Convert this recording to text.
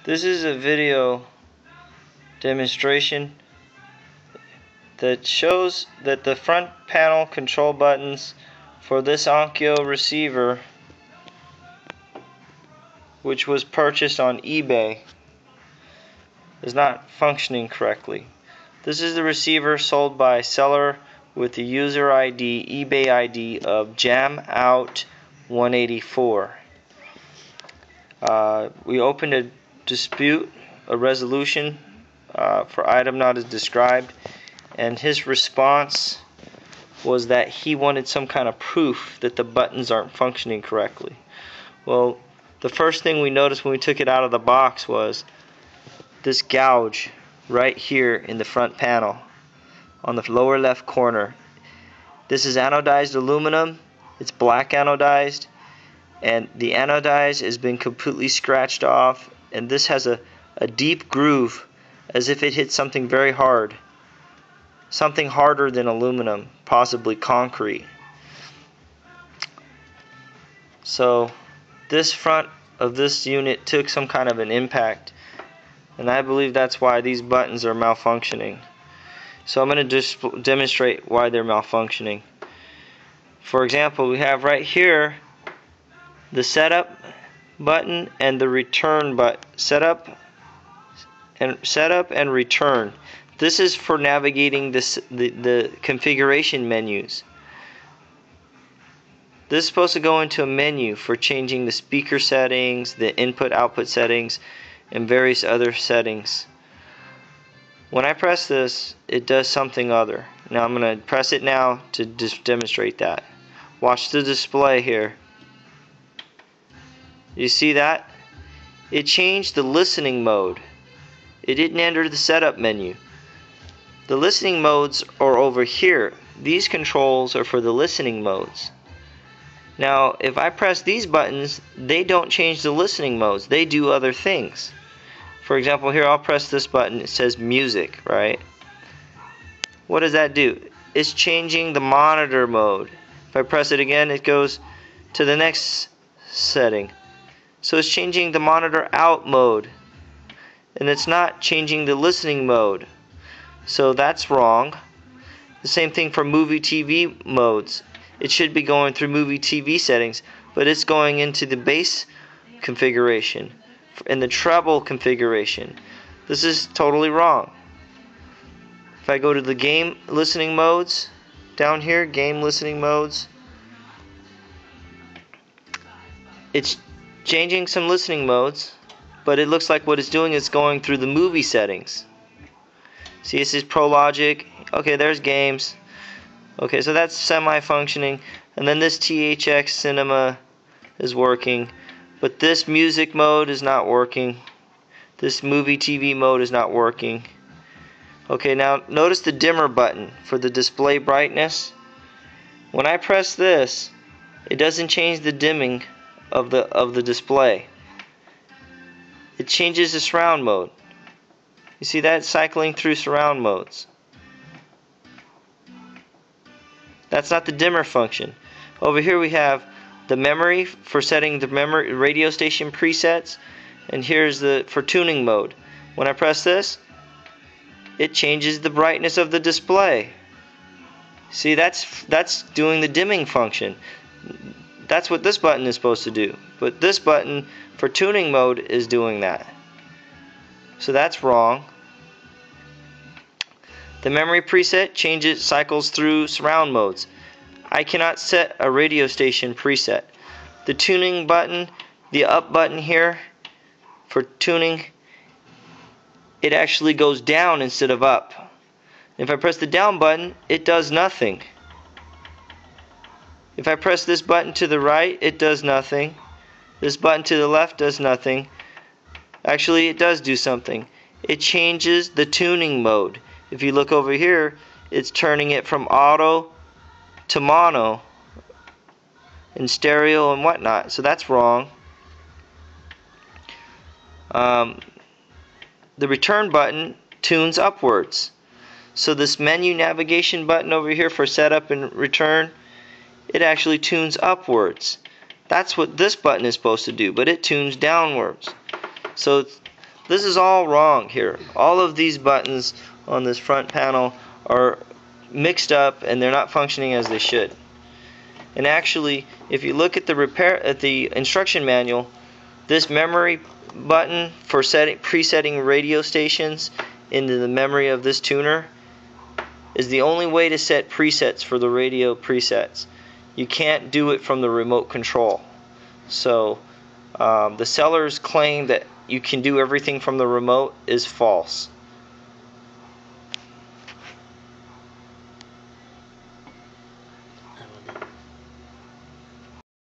This is a video demonstration that shows that the front panel control buttons for this Onkyo receiver, which was purchased on eBay, is not functioning correctly. This is the receiver sold by seller with the user ID, eBay ID of JamOut184. We opened a dispute, a resolution for item not as described, and his response was that he wanted some kind of proof that the buttons aren't functioning correctly. Well, the first thing we noticed when we took it out of the box was this gouge right here in the front panel on the lower left corner. This is anodized aluminum. It's black anodized, and the anodize has been completely scratched off, and this has a deep groove as if it hit something very hard, something harder than aluminum, possibly concrete. So this front of this unit took some kind of an impact, and I believe that's why these buttons are malfunctioning. So I'm going to just demonstrate why they're malfunctioning. For example, we have right here the setup button and the return button. Setup and return. This is for navigating the configuration menus. This is supposed to go into a menu for changing the speaker settings, the input-output settings, and various other settings. When I press this, it does something other. Now I'm going to press it now to just demonstrate that. Watch the display here. You see that? It changed the listening mode. It didn't enter the setup menu. The listening modes are over here. These controls are for the listening modes. Now, if I press these buttons, they don't change the listening modes. They do other things. For example, here I'll press this button. It says music, right? What does that do? It's changing the monitor mode. If I press it again, it goes to the next setting. So it's changing the monitor out mode, and it's not changing the listening mode. So that's wrong. The same thing for movie TV modes. It should be going through movie TV settings, but it's going into the bass configuration and the treble configuration. This is totally wrong. If I go to the game listening modes, down here, game listening modes, it's changing some listening modes, but it looks like what it's doing is going through the movie settings. See, this is Pro Logic. Okay, there's games. Okay, so that's semi-functioning. And then this THX Cinema is working, but this music mode is not working. This movie TV mode is not working. Okay, now notice the dimmer button for the display brightness. When I press this, it doesn't change the dimming of the display. It changes the surround mode. You see that? Cycling through surround modes. That's not the dimmer function. Over here we have the memory for setting the memory radio station presets, and here's the for tuning mode. When I press this, it changes the brightness of the display. See, that's doing the dimming function. That's what this button is supposed to do. But this button for tuning mode is doing that. So that's wrong. The memory preset changes, cycles through surround modes. I cannot set a radio station preset. The tuning button, the up button here for tuning, it actually goes down instead of up. If I press the down button, it does nothing. If I press this button to the right, it does nothing. This button to the left does nothing. Actually, it does do something. It changes the tuning mode. If you look over here, it's turning it from auto to mono and stereo and whatnot. So that's wrong. The return button tunes upwards. So this menu navigation button over here for setup and return, it actually tunes upwards. That's what this button is supposed to do, but it tunes downwards. So this is all wrong here. All of these buttons on this front panel are mixed up and they're not functioning as they should. And actually, if you look at the instruction manual, this memory button for presetting radio stations into the memory of this tuner is the only way to set presets for the radio presets. You can't do it from the remote control. So the seller's claim that you can do everything from the remote is false.